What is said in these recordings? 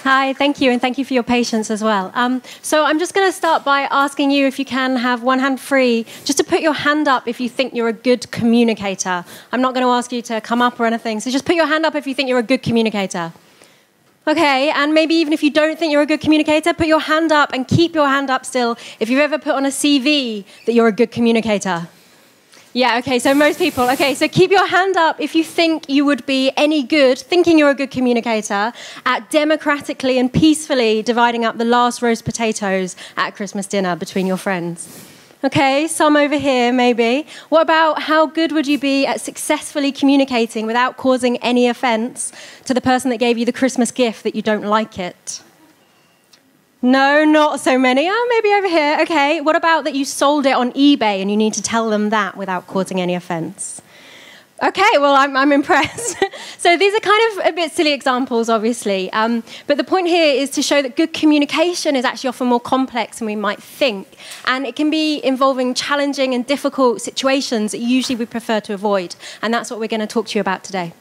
Hi, thank you, and thank you for your patience as well. So I'm just going to start by asking you if you can have one hand free, just to put your hand up if you think you're a good communicator. I'm not going to ask you to come up or anything, so just put your hand up if you think you're a good communicator. Okay, and maybe even if you don't think you're a good communicator, put your hand up and keep your hand up still if you've ever put on a CV that you're a good communicator. Yeah, okay, so most people. Okay, so keep your hand up if you think you would be any good, thinking you're a good communicator, at democratically and peacefully dividing up the last roast potatoes at Christmas dinner between your friends. Okay, some over here, maybe. What about how good would you be at successfully communicating without causing any offense to the person that gave you the Christmas gift that you don't like it? No, not so many. Oh, maybe over here. Okay, what about that you sold it on eBay and you need to tell them that without causing any offense? Okay, well, I'm impressed. So these are kind of a bit silly examples, obviously. But the point here is to show that good communication is actually often more complex than we might think. And it can be involving challenging and difficult situations that usually we prefer to avoid. And that's what we're going to talk to you about today.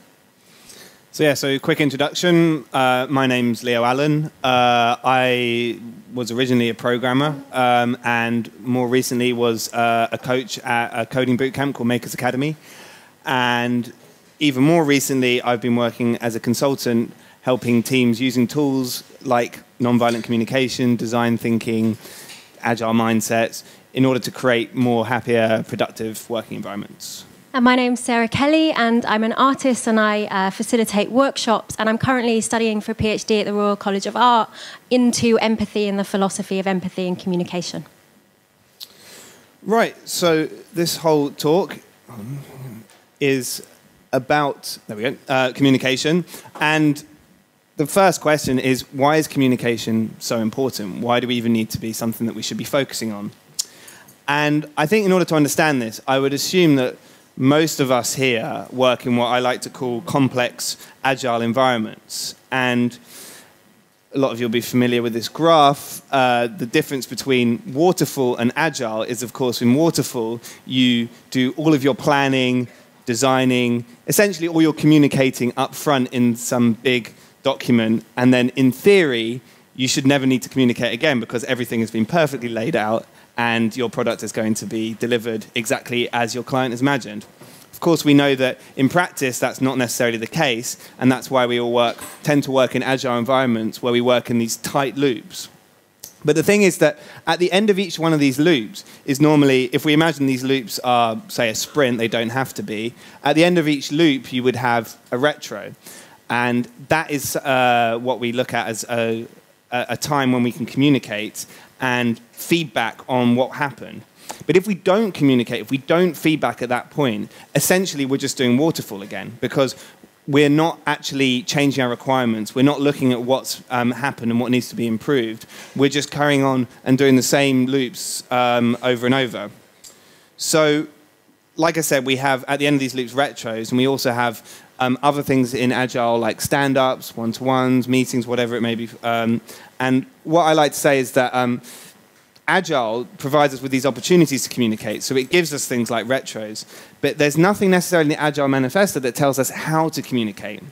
So quick introduction. My name's Leo Allen. I was originally a programmer and more recently was a coach at a coding bootcamp called Makers Academy. And even more recently, I've been working as a consultant helping teams using tools like nonviolent communication, design thinking, agile mindsets in order to create more happier, productive working environments. And my name's Sarah Kelley, and I'm an artist, and I facilitate workshops, and I'm currently studying for a PhD at the Royal College of Art into empathy and the philosophy of empathy and communication. Right, so this whole talk is about, communication, and the first question is, why is communication so important? Why do we even need to be something that we should be focusing on? And I think in order to understand this, I would assume that most of us here work in what I like to call complex, agile environments. And a lot of you will be familiar with this graph. The difference between waterfall and agile is, of course, in waterfall, you do all of your planning, designing, essentially all your communicating up front in some big document. And then in theory, you should never need to communicate again because everything has been perfectly laid out and your product is going to be delivered exactly as your client has imagined. Of course, we know that in practice, that's not necessarily the case, and that's why we all tend to work in agile environments where we work in these tight loops. But the thing is that at the end of each one of these loops is normally, if we imagine these loops are, say, a sprint, they don't have to be, at the end of each loop, you would have a retro. And that is what we look at as a time when we can communicate and feedback on what happened. But if we don't communicate, if we don't feedback at that point, essentially we're just doing waterfall again because we're not actually changing our requirements. We're not looking at what's happened and what needs to be improved. We're just carrying on and doing the same loops over and over. So, like I said, we have, at the end of these loops, retros, and we also have other things in Agile like stand-ups, one-to-ones, meetings, whatever it may be. And what I like to say is that Agile provides us with these opportunities to communicate, so it gives us things like retros. But there's nothing necessarily in the Agile Manifesto that tells us how to communicate.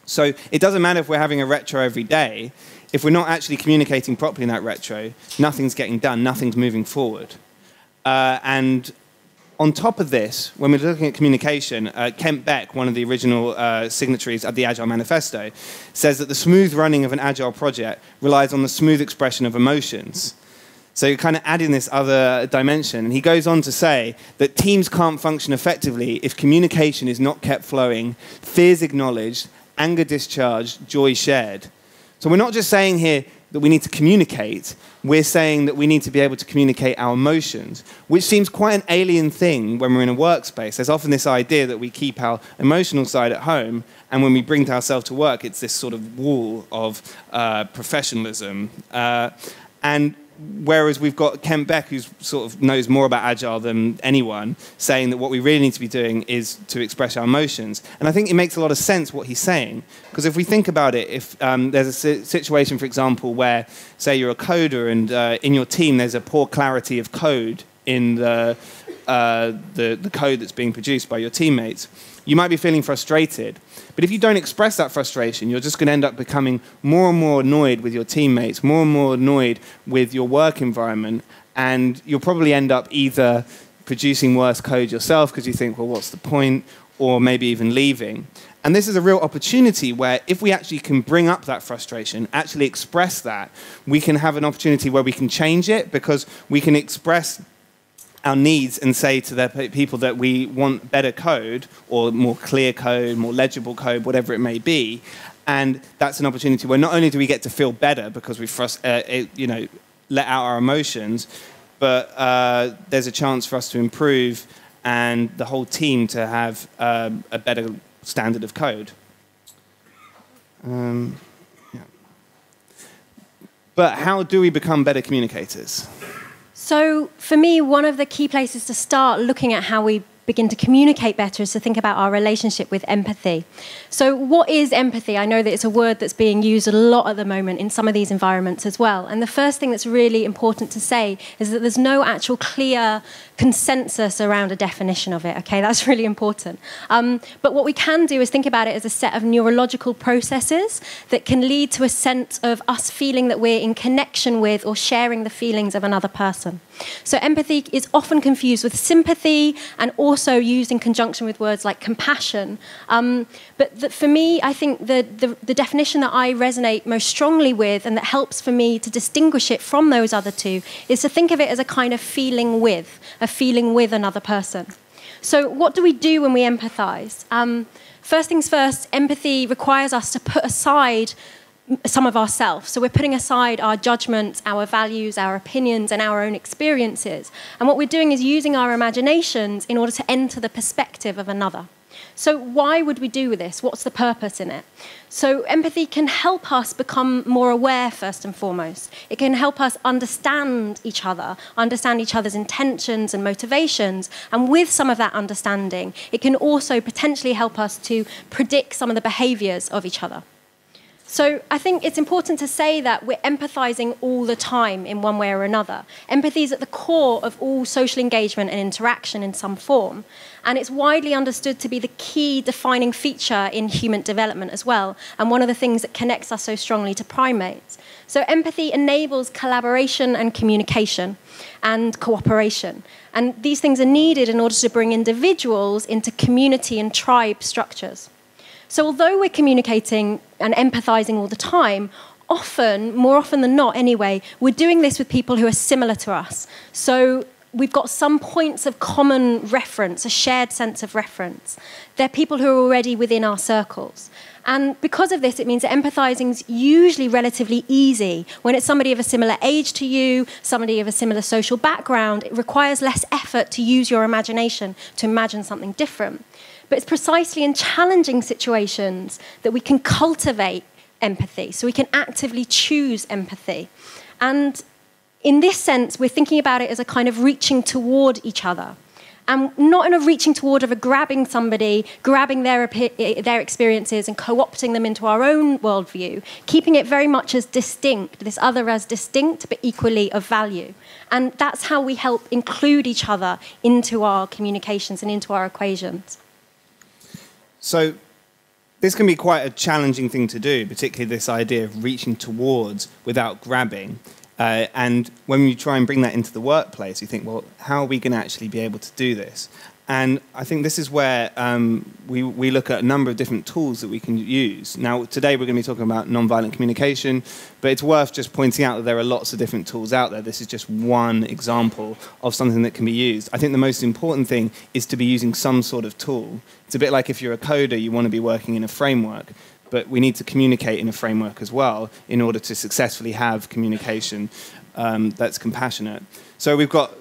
So it doesn't matter if we're having a retro every day. If we're not actually communicating properly in that retro, nothing's getting done, nothing's moving forward. And on top of this, when we're looking at communication, Kent Beck, one of the original signatories of the Agile Manifesto, says that the smooth running of an Agile project relies on the smooth expression of emotions. So you're kind of adding this other dimension. And he goes on to say that teams can't function effectively if communication is not kept flowing, fears acknowledged, anger discharged, joy shared. So we're not just saying here that we need to communicate, we're saying that we need to be able to communicate our emotions, which seems quite an alien thing when we're in a workspace. There's often this idea that we keep our emotional side at home, and when we bring to ourselves to work, it's this sort of wall of professionalism. And whereas we've got Kent Beck, who sort of knows more about Agile than anyone, saying that what we really need to be doing is to express our emotions. And I think it makes a lot of sense what he's saying. Because if we think about it, if there's a situation, for example, where, say, you're a coder and in your team there's a poor clarity of code in the the code that's being produced by your teammates, you might be feeling frustrated. But if you don't express that frustration, you're just going to end up becoming more and more annoyed with your teammates, more and more annoyed with your work environment, and you'll probably end up either producing worse code yourself because you think, well, what's the point? Or maybe even leaving. And this is a real opportunity where if we actually can bring up that frustration, actually express that, we can have an opportunity where we can change it, because we can express our needs and say to the people that we want better code or more clear code, more legible code, whatever it may be. And that's an opportunity where not only do we get to feel better because we let out our emotions, but there's a chance for us to improve and the whole team to have a better standard of code. But how do we become better communicators? So for me, one of the key places to start looking at how we begin to communicate better is to think about our relationship with empathy. So what is empathy? I know that it's a word that's being used a lot at the moment in some of these environments as well. And the first thing that's really important to say is that there's no actual clear consensus around a definition of it, okay? That's really important. But what we can do is think about it as a set of neurological processes that can lead to a sense of us feeling that we're in connection with or sharing the feelings of another person. So empathy is often confused with sympathy and also used in conjunction with words like compassion. But for me, I think the definition that I resonate most strongly with and that helps for me to distinguish it from those other two is to think of it as a kind of feeling with another person. So what do we do when we empathize? First things first, empathy requires us to put aside some of ourselves. So we're putting aside our judgments, our values, our opinions, and our own experiences. And what we're doing is using our imaginations in order to enter the perspective of another. So why would we do this? What's the purpose in it? So empathy can help us become more aware, first and foremost. It can help us understand each other's intentions and motivations. And with some of that understanding, it can also potentially help us to predict some of the behaviors of each other. So I think it's important to say that we're empathizing all the time in one way or another. Empathy is at the core of all social engagement and interaction in some form. And it's widely understood to be the key defining feature in human development as well, and one of the things that connects us so strongly to primates. So empathy enables collaboration and communication and cooperation. And these things are needed in order to bring individuals into community and tribe structures. So although we're communicating and empathizing all the time, more often than not anyway, we're doing this with people who are similar to us. So we've got some points of common reference, a shared sense of reference. They're people who are already within our circles. And because of this, it means that empathizing is usually relatively easy. When it's somebody of a similar age to you, somebody of a similar social background, it requires less effort to use your imagination to imagine something different. But it's precisely in challenging situations that we can cultivate empathy, so we can actively choose empathy. And in this sense, we're thinking about it as a kind of reaching toward each other. And not in a reaching toward of a grabbing somebody, grabbing their experiences and co-opting them into our own worldview, keeping it very much as distinct, this other as distinct but equally of value. And that's how we help include each other into our communications and into our equations. So this can be quite a challenging thing to do, particularly this idea of reaching towards without grabbing. And when you try and bring that into the workplace, you think, well, how are we going to actually be able to do this? And I think this is where we look at a number of different tools that we can use. Now, today we're going to be talking about nonviolent communication, but it's worth just pointing out that there are lots of different tools out there. This is just one example of something that can be used. I think the most important thing is to be using some sort of tool. It's a bit like if you're a coder, you want to be working in a framework, but we need to communicate in a framework as well in order to successfully have communication that's compassionate. So we've got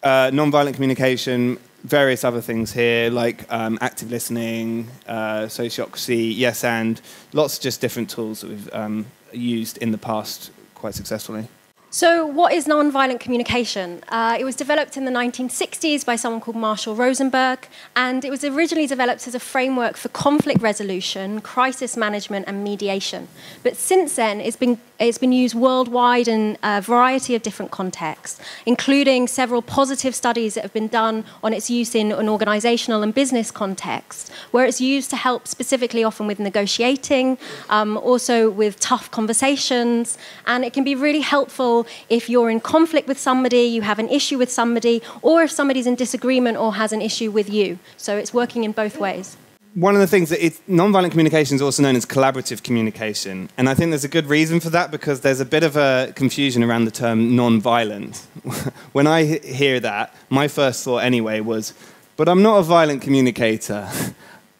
nonviolent communication, various other things here, like active listening, sociocracy, yes and, lots of just different tools that we've used in the past quite successfully. So what is nonviolent communication? It was developed in the 1960s by someone called Marshall Rosenberg, and it was originally developed as a framework for conflict resolution, crisis management, and mediation. But since then, it's been It's been used worldwide in a variety of different contexts, including several positive studies that have been done on its use in an organizational and business context, where it's used to help specifically often with negotiating, also with tough conversations, and it can be really helpful if you're in conflict with somebody, you have an issue with somebody, or if somebody's in disagreement or has an issue with you. So it's working in both ways. One of the things that nonviolent communication is also known as collaborative communication. And I think there's a good reason for that, because there's a bit of a confusion around the term nonviolent. When I hear that, my first thought anyway was, but I'm not a violent communicator.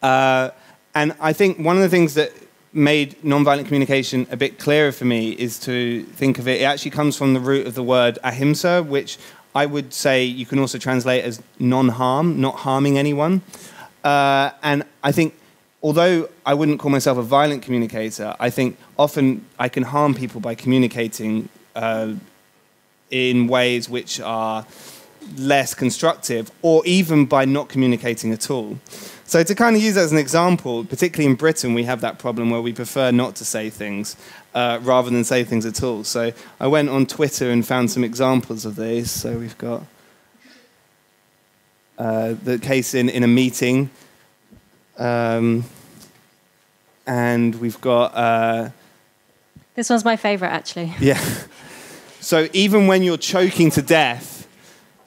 And I think one of the things that made nonviolent communication a bit clearer for me is to think of it actually comes from the root of the word ahimsa, which I would say you can also translate as non-harm, not harming anyone. And I think, although I wouldn't call myself a violent communicator, I think often I can harm people by communicating in ways which are less constructive, or even by not communicating at all. So to kind of use that as an example, particularly in Britain, we have that problem where we prefer not to say things rather than say things at all. So I went on Twitter and found some examples of these. So we've got the case in a meeting, and we've got... This one's my favourite, actually. Yeah. So even when you're choking to death,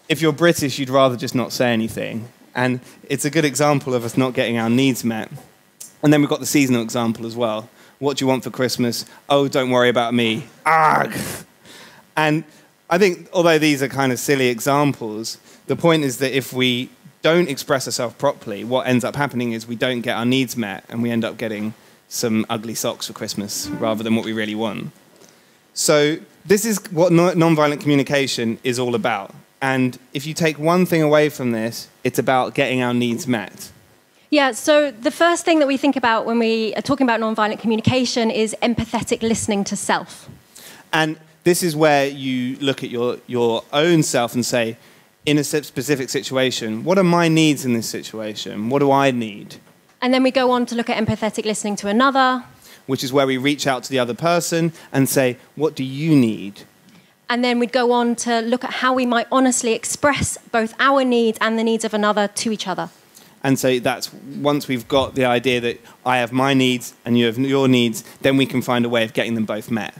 if you're British, you'd rather just not say anything. And it's a good example of us not getting our needs met. And then we've got the seasonal example as well. What do you want for Christmas? Oh, don't worry about me. Arg! And I think, although these are kind of silly examples, the point is that if we don't express ourselves properly, what ends up happening is we don't get our needs met, and we end up getting some ugly socks for Christmas rather than what we really want. So this is what nonviolent communication is all about. And if you take one thing away from this, it's about getting our needs met. Yeah, so the first thing that we think about when we are talking about nonviolent communication is empathetic listening to self. And this is where you look at your own self and say, in a specific situation, what are my needs in this situation? What do I need? And then we go on to look at empathetic listening to another. Which is where we reach out to the other person and say, what do you need? And then we'd go on to look at how we might honestly express both our needs and the needs of another to each other. And so that's, once we've got the idea that I have my needs and you have your needs, then we can find a way of getting them both met.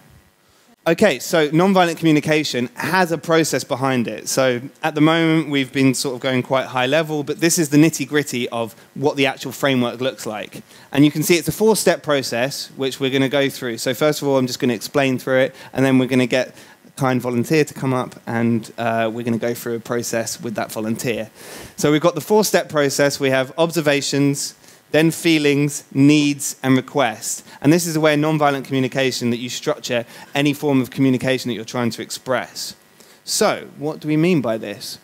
Okay, so nonviolent communication has a process behind it. So at the moment, we've been sort of going quite high level, but this is the nitty-gritty of what the actual framework looks like. And you can see it's a 4-step process, which we're going to go through. So first of all, I'm just going to explain through it, and then we're going to get a kind volunteer to come up, and we're going to go through a process with that volunteer. So we've got the 4-step process. We have observations, then feelings, needs, and requests. And this is a way of nonviolent communication that you structure any form of communication that you're trying to express. So, what do we mean by this?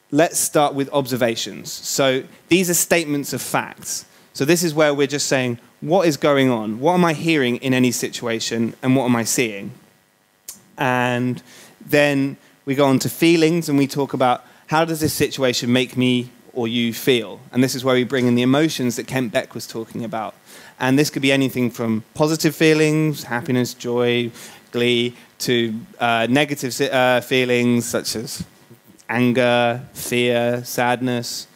Let's start with observations. So, these are statements of facts. So this is where we're just saying, what is going on? What am I hearing in any situation, and what am I seeing? And then we go on to feelings, and we talk about, how does this situation make me or you feel? And this is where we bring in the emotions that Kent Beck was talking about. And this could be anything from positive feelings, happiness, joy, glee, to negative feelings such as anger, fear, sadness,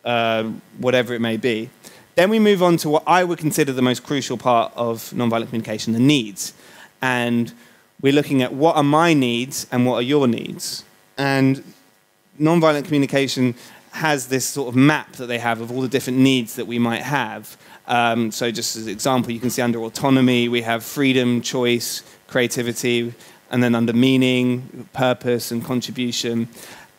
whatever it may be. Then we move on to what I would consider the most crucial part of nonviolent communication, the needs. And we're looking at what are my needs and what are your needs. And nonviolent communication has this sort of map that they have of all the different needs that we might have. So just as an example, you can see under autonomy, we have freedom, choice, creativity, and then under meaning, purpose, and contribution.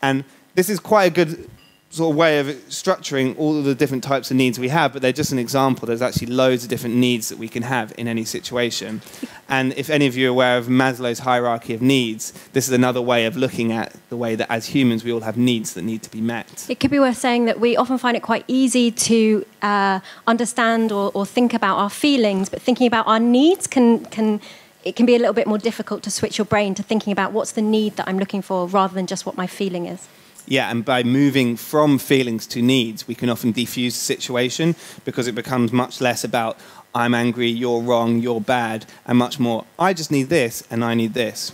And this is quite a good sort of way of structuring all of the different types of needs we have, but they're just an example. There's actually loads of different needs that we can have in any situation. And if any of you are aware of Maslow's hierarchy of needs, this is another way of looking at the way that as humans we all have needs that need to be met. It could be worth saying that we often find it quite easy to understand or think about our feelings, but thinking about our needs it can be a little bit more difficult to switch your brain to thinking about what's the need that I'm looking for rather than just what my feeling is. Yeah, and by moving from feelings to needs, we can often defuse the situation because it becomes much less about I'm angry, you're wrong, you're bad, and much more I just need this and I need this.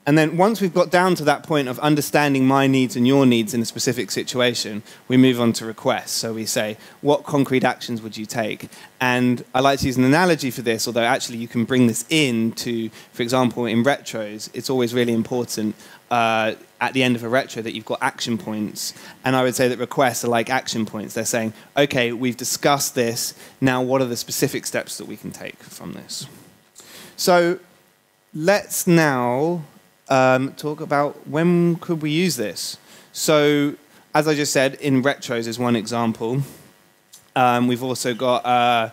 And then once we've got down to that point of understanding my needs and your needs in a specific situation, we move on to requests. So we say, what concrete actions would you take? And I like to use an analogy for this, although actually you can bring this into, for example, in retros, it's always really important at the end of a retro that you've got action points. And I would say that requests are like action points. They're saying, okay, we've discussed this. Now, what are the specific steps that we can take from this? So let's now talk about when could we use this. So, as I just said, in retros is one example. We've also got,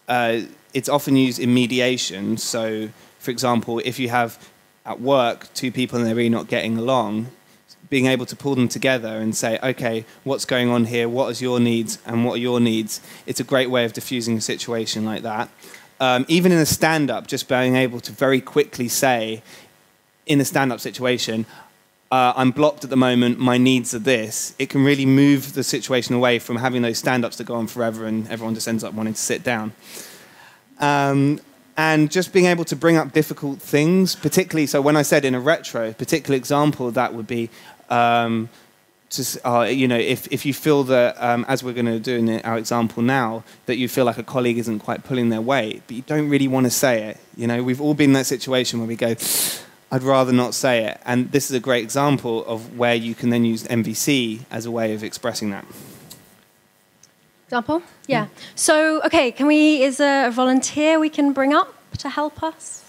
it's often used in mediation. So, for example, if you have at work 2 people and they're really not getting along, being able to pull them together and say, okay, what's going on here? What is your needs and what are your needs? It's a great way of diffusing a situation like that. Even in a stand-up, just being able to very quickly say, in a stand-up situation, I'm blocked at the moment, my needs are this, it can really move the situation away from having those stand-ups that go on forever and everyone just ends up wanting to sit down. And just being able to bring up difficult things, particularly, so when I said in a retro, a particular example of that would be, if you feel that, as we're going to do in our example now, that you feel like a colleague isn't quite pulling their weight, but you don't really want to say it. You know, we've all been in that situation where we go, I'd rather not say it. And this is a great example of where you can then use MVC as a way of expressing that. Example? Yeah. So, okay, is there a volunteer we can bring up to help us?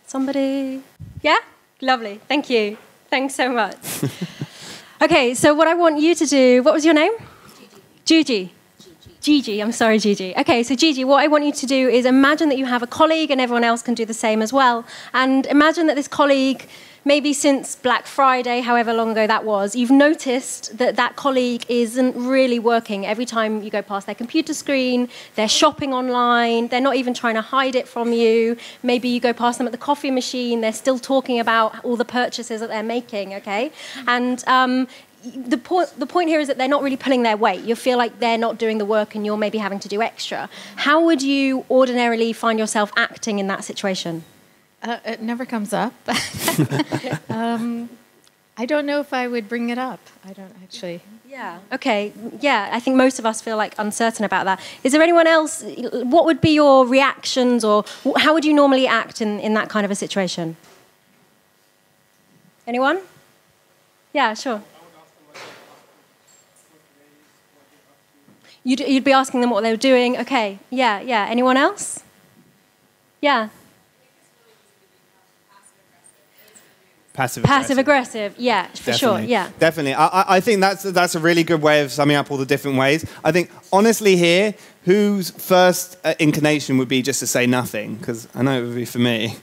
Somebody? Yeah? Lovely. Thank you. Thanks so much. Okay, so what I want you to do, what was your name? Gigi. Gigi, I'm sorry, Gigi. Okay, so Gigi, what I want you to do is imagine that you have a colleague and everyone else can do the same as well. And imagine that this colleague, maybe since Black Friday, however long ago that was, you've noticed that that colleague isn't really working. Every time you go past their computer screen, they're shopping online, they're not even trying to hide it from you. Maybe you go past them at the coffee machine, they're still talking about all the purchases that they're making, okay? And the point here is that they're not really pulling their weight. You feel like they're not doing the work and you're maybe having to do extra. How would you ordinarily find yourself acting in that situation? It never comes up. I don't know if I would bring it up. I don't actually. Yeah. Okay. Yeah, I think most of us feel like uncertain about that. Is there anyone else? What would be your reactions, or how would you normally act in that kind of a situation? Anyone? Yeah, sure. You'd be asking them what they were doing. Okay. Yeah. Yeah. Anyone else? Yeah. Passive aggressive, yeah, for sure, yeah. Definitely. I think that's a really good way of summing up all the different ways. I think, honestly here, whose first inclination would be just to say nothing? Because I know it would be for me.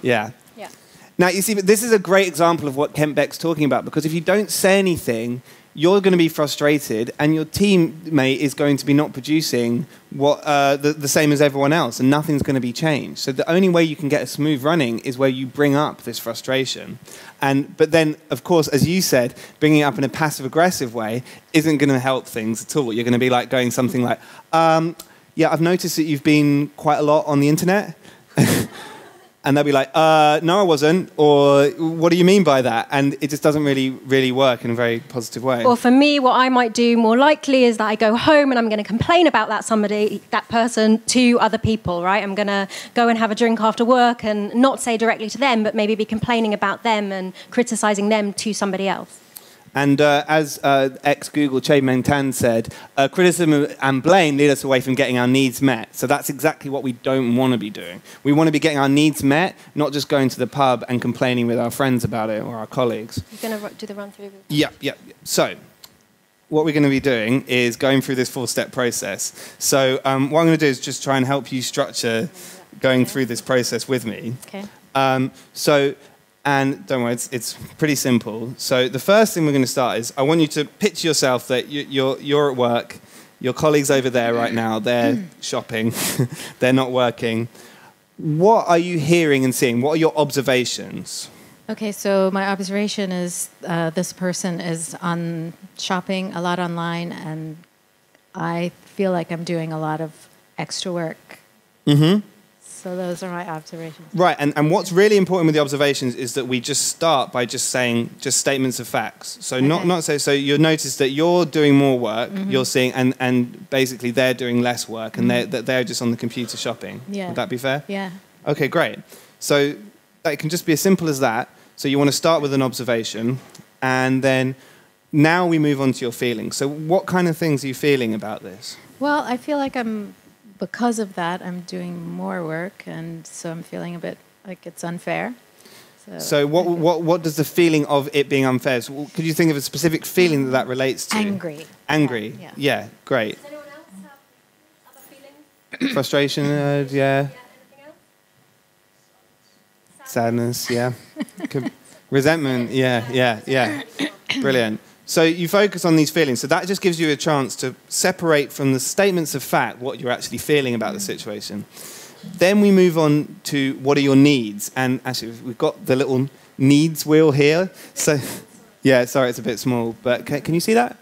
Yeah. Yeah. Now, you see, but this is a great example of what Kent Beck's talking about, because if you don't say anything, you're going to be frustrated, and your teammate is going to be not producing what the same as everyone else, and nothing's going to be changed. So the only way you can get a smooth running is where you bring up this frustration. But then, of course, as you said, bringing it up in a passive-aggressive way isn't going to help things at all. You're going to be like going something like, yeah, I've noticed that you've been quite a lot on the internet. And they'll be like, no, I wasn't, or what do you mean by that? And it just doesn't really work in a very positive way. Or for me, what I might do more likely is that I go home and I'm going to complain about that person to other people, right? I'm going to go and have a drink after work and not say directly to them, but maybe be complaining about them and criticizing them to somebody else. And as ex-Google Che Meng-Tan said, criticism and blame lead us away from getting our needs met. So that's exactly what we don't want to be doing. We want to be getting our needs met, not just going to the pub and complaining with our friends about it or our colleagues. You're going to do the run-through? Yeah. So what we're going to be doing is going through this 4-step process. So what I'm going to do is just try and help you structure going through this process with me. Okay. And don't worry, it's pretty simple. So the first thing we're going to start is I want you to picture yourself that you're at work, your colleagues over there right now, they're shopping, they're not working. What are you hearing and seeing? What are your observations? Okay, so my observation is this person is on shopping a lot online, and I feel like I'm doing a lot of extra work. Mm-hmm. So those are my observations. Right, and what's really important with the observations is that we just start by just saying just statements of facts. So so you'll notice that you're doing more work, you're seeing, and basically they're doing less work, and they're just on the computer shopping. Yeah. Would that be fair? Yeah. Okay, great. So it can just be as simple as that. So you want to start with an observation, and then now we move on to your feelings. So what kind of things are you feeling about this? Well, I feel like because of that, I'm doing more work, and so I'm feeling a bit like it's unfair. So what does the feeling of it being unfair? So could you think of a specific feeling that relates to? Angry. Angry. Yeah, great. Does anyone else have other feelings? Frustration, yeah. Anything else? Sadness, yeah. Resentment, yeah. Brilliant. So you focus on these feelings. So that just gives you a chance to separate from the statements of fact what you're actually feeling about the situation. Then we move on to what are your needs. And actually, we've got the little needs wheel here. So, yeah, sorry, it's a bit small. But can you see that?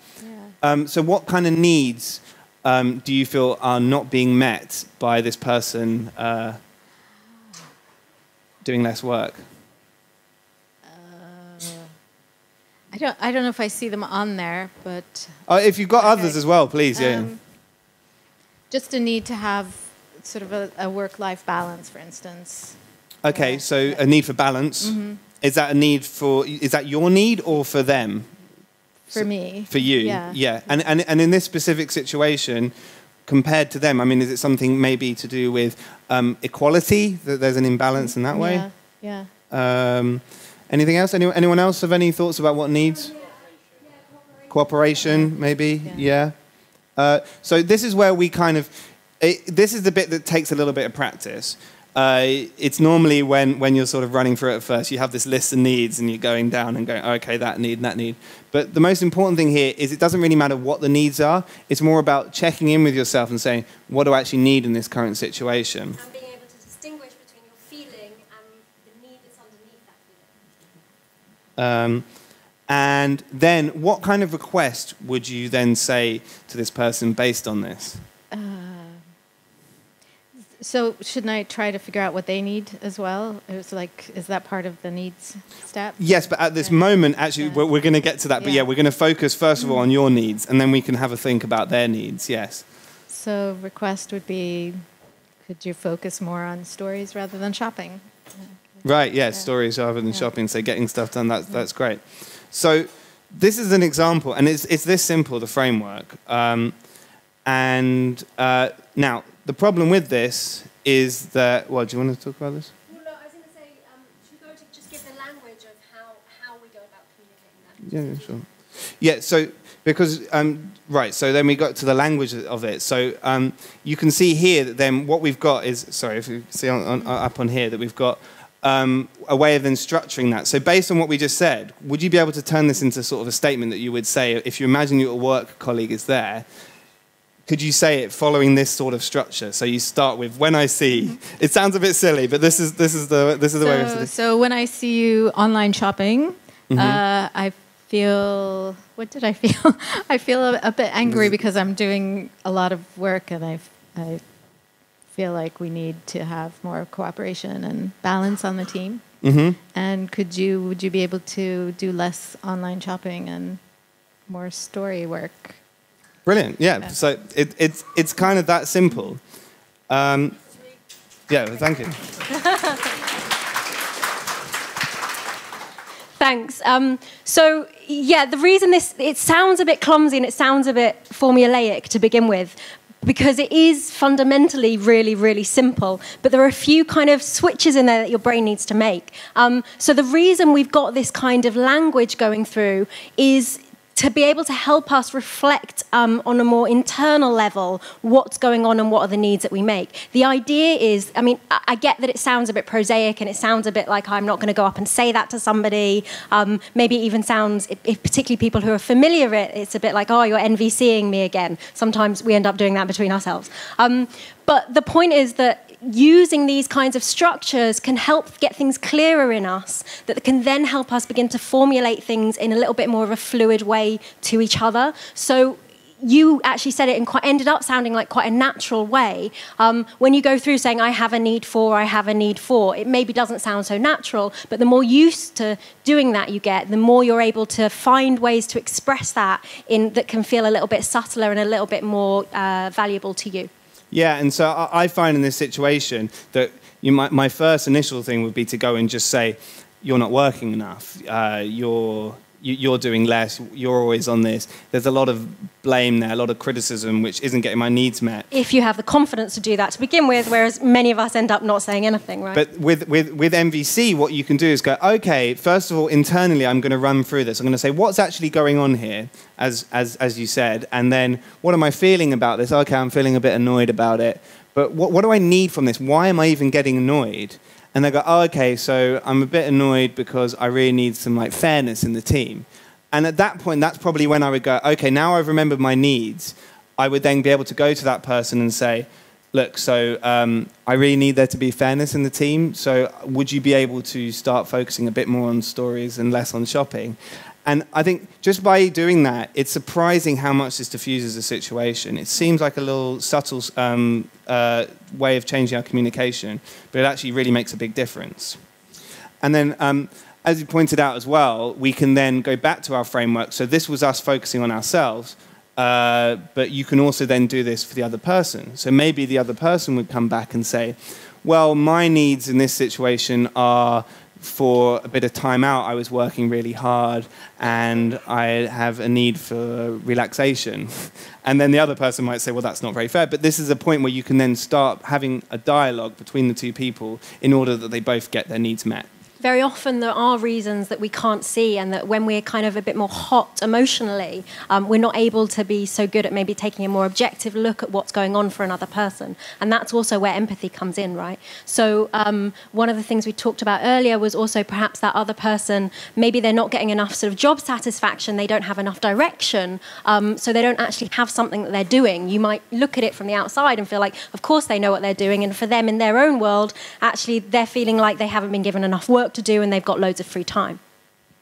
Yeah. So what kind of needs do you feel are not being met by this person doing less work? I don't know if I see them on there, but If you've got others as well, please. Yeah. Just a need to have sort of a work-life balance, for instance. Okay, so a need for balance. Mm-hmm. Is that a need for? Is that your need or for them? For me. For you. Yeah. And in this specific situation, compared to them, I mean, is it something maybe to do with equality, that there's an imbalance in that way? Yeah. Anything else? Anyone else have any thoughts about what needs? Cooperation, maybe? Yeah. So this is where we kind of... this is the bit that takes a little bit of practice. It's normally when you're sort of running through it at first, you have this list of needs and you're going down and going, okay, that need and that need. But the most important thing here is it doesn't really matter what the needs are. It's more about checking in with yourself and saying, what do I actually need in this current situation? And being able to distinguish between your feeling and the need that's underneath that feeling. And then what kind of request would you then say to this person based on this? So shouldn't I try to figure out what they need as well? It was like, is that part of the needs step? Yes, but at this moment, actually, we're going to get to that. But yeah, we're going to focus first of all on your needs, and then we can have a think about their needs. Yes. So request would be, could you focus more on stories rather than shopping? Right. Yeah, stories rather than shopping. So getting stuff done. That's great. So this is an example, and it's this simple, the framework. Now. The problem with this is that... Well, do you want to talk about this? Well, no, I was going to say, should we go to just give the language of how we go about communicating that? Yeah, sure. Yeah, so because... right, so then we got to the language of it. So you can see here that then what we've got is... Sorry, if you see up on here that we've got a way of then structuring that. So based on what we just said, would you be able to turn this into sort of a statement that you would say if you imagine your work colleague is there? Could you say it following this sort of structure? So you start with when I see. It sounds a bit silly, but this is the way we have to do it. So when I see you online shopping, I feel. What did I feel? I feel a bit angry because I'm doing a lot of work, and I feel like we need to have more cooperation and balance on the team. Mm-hmm. And would you be able to do less online shopping and more story work? Brilliant, yeah. So it's kind of that simple. Yeah, thank you. Thanks. So, yeah, the reason it sounds a bit clumsy and it sounds a bit formulaic to begin with, because it is fundamentally really, really simple, but there are a few kind of switches in there that your brain needs to make. So the reason we've got this kind of language going through is to be able to help us reflect on a more internal level what's going on and what are the needs that we make. The idea is, I mean, I get that it sounds a bit prosaic and it sounds a bit like I'm not going to go up and say that to somebody. Maybe it even sounds, if particularly people who are familiar it's a bit like, oh, you're NVCing me again. Sometimes we end up doing that between ourselves. But the point is that using these kinds of structures can help get things clearer in us, that can then help us begin to formulate things in a little bit more of a fluid way to each other. So you actually said it in ended up sounding like quite a natural way. When you go through saying, I have a need for, I have a need for, it maybe doesn't sound so natural, but the more used to doing that you get, the more you're able to find ways to express that that can feel a little bit subtler and a little bit more valuable to you. Yeah, and so I find in this situation that my first initial thing would be to go and just say, you're not working enough, you're doing less, you're always on this. There's a lot of blame there, a lot of criticism, which isn't getting my needs met. If you have the confidence to do that to begin with, whereas many of us end up not saying anything, right? But with MVC, what you can do is go, okay, first of all, internally, I'm going to run through this. I'm going to say, what's actually going on here, as you said, and then what am I feeling about this? Okay, I'm feeling a bit annoyed about it. But what do I need from this? Why am I even getting annoyed? And they go, oh, okay, so I'm a bit annoyed because I really need some fairness in the team. And at that point, that's probably when I would go, okay, now I've remembered my needs. I would then be able to go to that person and say, look, so I really need there to be fairness in the team. So would you be able to start focusing a bit more on stories and less on shopping? And I think just by doing that, it's surprising how much this diffuses the situation. It seems like a little subtle way of changing our communication, but it actually really makes a big difference. And then, as you pointed out as well, we can then go back to our framework. So this was us focusing on ourselves, but you can also then do this for the other person. So maybe the other person would come back and say, well, my needs in this situation are for a bit of time out. I was working really hard and I have a need for relaxation. And then the other person might say, well, that's not very fair. But this is a point where you can then start having a dialogue between the two people in order that they both get their needs met. Very often there are reasons that we can't see, and that when we're kind of a bit more hot emotionally, we're not able to be so good at maybe taking a more objective look at what's going on for another person. And that's also where empathy comes in, right? So one of the things we talked about earlier was also perhaps that other person, maybe they're not getting enough sort of job satisfaction, they don't have enough direction, so they don't actually have something that they're doing. You might look at it from the outside and feel like, of course they know what they're doing, and for them in their own world, actually they're feeling like they haven't been given enough work to do and they've got loads of free time.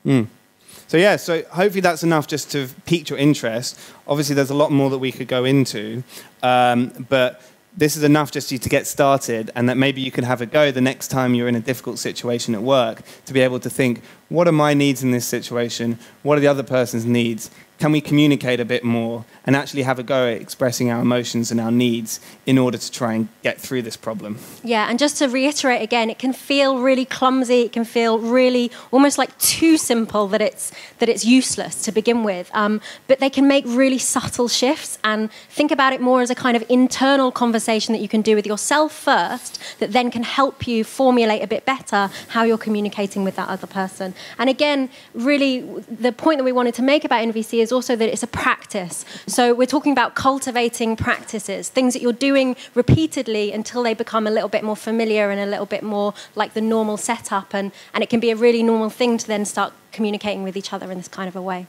So yeah, so hopefully that's enough just to pique your interest. Obviously there's a lot more that we could go into, but this is enough just for you to get started, and that maybe you can have a go the next time you're in a difficult situation at work to be able to think, what are my needs in this situation? What are the other person's needs? Can we communicate a bit more and actually have a go at expressing our emotions and our needs in order to try and get through this problem? Yeah, and just to reiterate again, it can feel really clumsy, it can feel really almost like too simple that it's useless to begin with, but they can make really subtle shifts, and think about it more as a kind of internal conversation that you can do with yourself first that then can help you formulate a bit better how you're communicating with that other person. And again, really the point that we wanted to make about NVC is also that it's a practice. So we're talking about cultivating practices, things that you're doing repeatedly until they become a little bit more familiar and a little bit more like the normal setup, and it can be a really normal thing to then start communicating with each other in this kind of a way.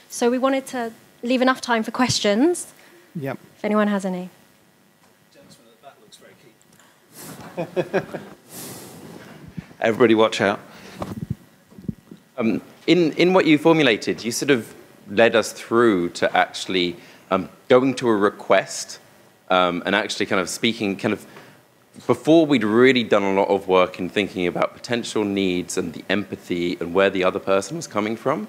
So we wanted to leave enough time for questions. Yep. If anyone has any. That looks very key. Everybody watch out. In what you formulated, you sort of led us through to actually going to a request and actually kind of speaking kind of before we'd really done a lot of work in thinking about potential needs and the empathy and where the other person was coming from.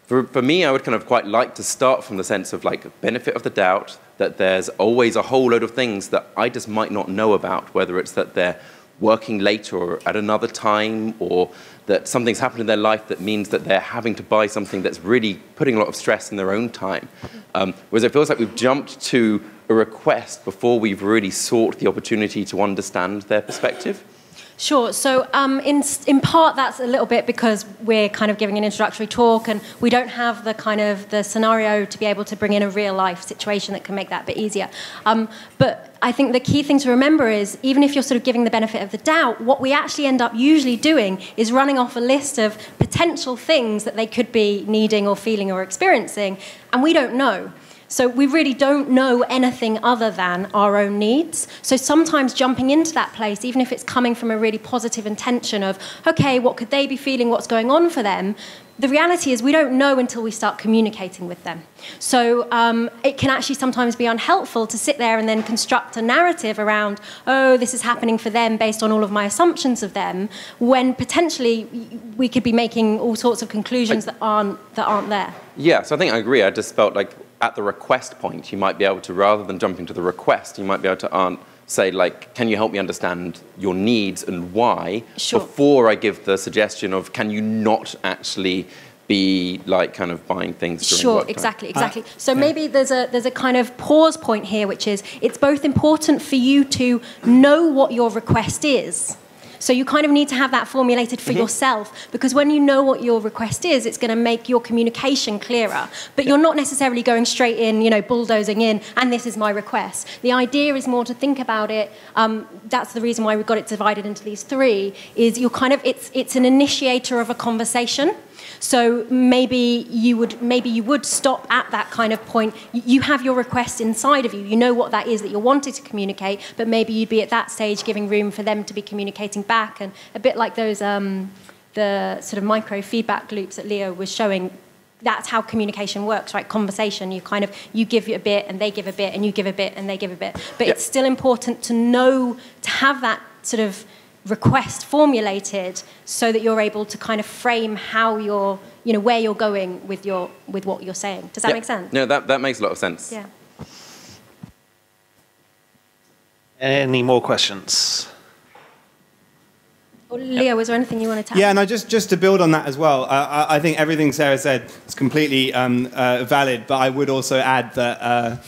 For me, I would kind of quite like to start from the sense of like benefit of the doubt that there's always a whole load of things that I just might not know about, whether it's that they're working late or at another time, or that something's happened in their life that means that they're having to buy something that's really putting a lot of stress in their own time. Whereas it feels like we've jumped to a request before we've really sought the opportunity to understand their perspective. Sure. So in part, that's a little bit because we're kind of giving an introductory talk and we don't have the kind of the scenario to be able to bring in a real life situation that can make that a bit easier. But I think the key thing to remember is even if you're sort of giving the benefit of the doubt, what we actually end up usually doing is running off a list of potential things that they could be needing or feeling or experiencing, and we don't know. So we really don't know anything other than our own needs. So sometimes jumping into that place, even if it's coming from a really positive intention of, okay, what could they be feeling, what's going on for them, the reality is we don't know until we start communicating with them. So it can actually sometimes be unhelpful to sit there and then construct a narrative around, oh, this is happening for them based on all of my assumptions of them, when potentially we could be making all sorts of conclusions that aren't there. Yeah, so I think I agree. I just felt like at the request point, you might be able to, rather than jumping to the request, you might be able to say, like, can you help me understand your needs and why, sure, before I give the suggestion of, can you not actually be like kind of buying things during Sure, work time? exactly. So maybe there's a kind of pause point here, which is it's both important for you to know what your request is. So you kind of need to have that formulated for yourself, because when you know what your request is, it's going to make your communication clearer. But you're not necessarily going straight in, bulldozing in, and this is my request. The idea is more to think about it. That's the reason why we've got it divided into these three, is you're kind of, it's an initiator of a conversation. So maybe you would stop at that kind of point. You have your request inside of you. You know what that is that you're wanting to communicate, but maybe you'd be at that stage giving room for them to be communicating back, and a bit like those the sort of micro feedback loops that Leo was showing. That's how communication works, right? Conversation. You give a bit, and they give a bit, and you give a bit, and they give a bit. But it's still important to have that sort of request formulated so that you're able to kind of frame how you're, where you're going with what you're saying. Does that make sense? No, that makes a lot of sense. Yeah. Any more questions? Or Leo, was there anything you wanted to add? Yeah, no, just to build on that as well, I think everything Sarah said is completely valid, but I would also add that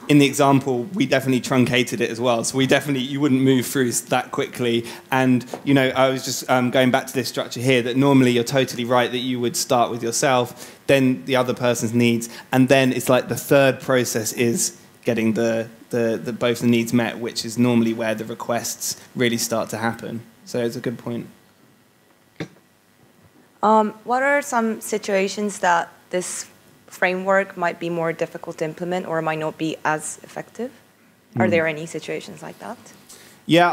in the example, we definitely truncated it as well. So you wouldn't move through that quickly. And, I was just going back to this structure here, that normally you're totally right that you would start with yourself, then the other person's needs, and then it's like the third process is getting both the needs met, which is normally where the requests really start to happen. So it's a good point. What are some situations that this framework might be more difficult to implement or might not be as effective? Are there any situations like that? Yeah,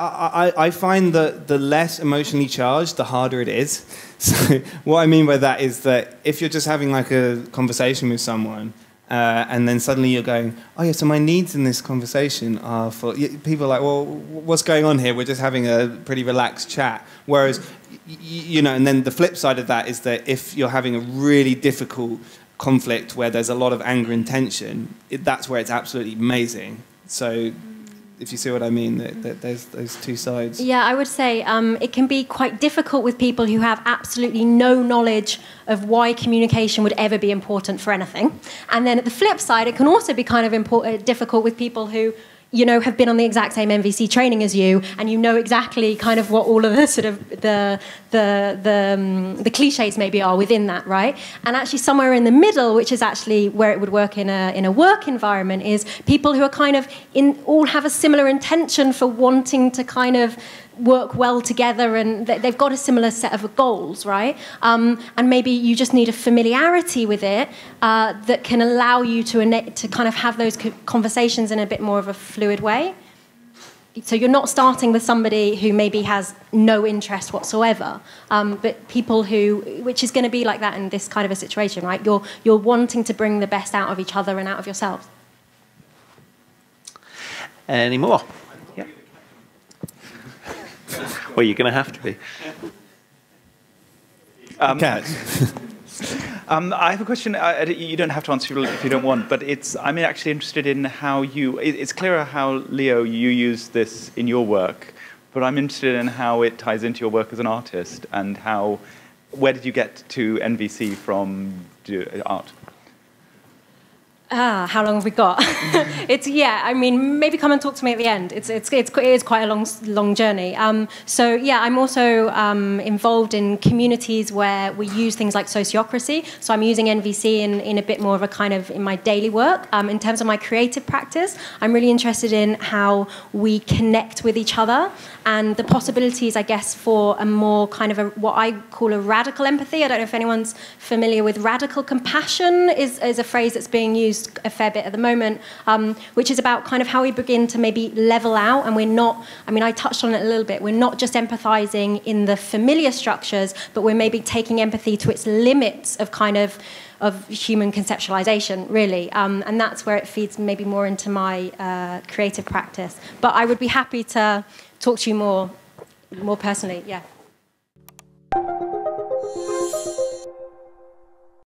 I find that the less emotionally charged, the harder it is. So what I mean by that is that if you're just having like a conversation with someone, and then suddenly you're going, oh yeah, so my needs in this conversation are for... People are like, well, what's going on here? We're just having a pretty relaxed chat. Whereas, and then the flip side of that is that if you're having a really difficult conflict where there's a lot of anger and tension, that's where it's absolutely amazing. So if you see what I mean, that there's those two sides. Yeah, I would say it can be quite difficult with people who have absolutely no knowledge of why communication would ever be important for anything. And then at the flip side, it can also be kind of difficult with people who have been on the exact same MVC training as you, and exactly kind of what all of the sort of the cliches maybe are within that, right? And actually somewhere in the middle, which is actually where it would work in a work environment, is people who are kind of all have a similar intention for wanting to kind of work well together, and they've got a similar set of goals, right? And maybe you just need a familiarity with it that can allow you to kind of have those conversations in a bit more of a fluid way. So you're not starting with somebody who maybe has no interest whatsoever, but people which is going to be like that in this kind of a situation, right? You're wanting to bring the best out of each other and out of yourselves. Any more? Well, you're going to have to be. I have a question. You don't have to answer if you don't want, but I'm actually interested in how it's clear how, Leo, you use this in your work, but I'm interested in how it ties into your work as an artist, and where did you get to NVC from art? How long have we got? Maybe come and talk to me at the end. It is quite a long journey. I'm also involved in communities where we use things like sociocracy. So I'm using NVC in a bit more of a kind of in my daily work. In terms of my creative practice, I'm really interested in how we connect with each other and the possibilities, I guess, for a more kind of what I call a radical empathy. I don't know if anyone's familiar with radical compassion. Is a phrase that's being used used a fair bit at the moment, which is about kind of how we begin to maybe level out, and we're not, I mean, I touched on it a little bit, we're not just empathizing in the familiar structures, but we're maybe taking empathy to its limits of kind of human conceptualization, really. And that's where it feeds maybe more into my creative practice. But I would be happy to talk to you more personally, yeah.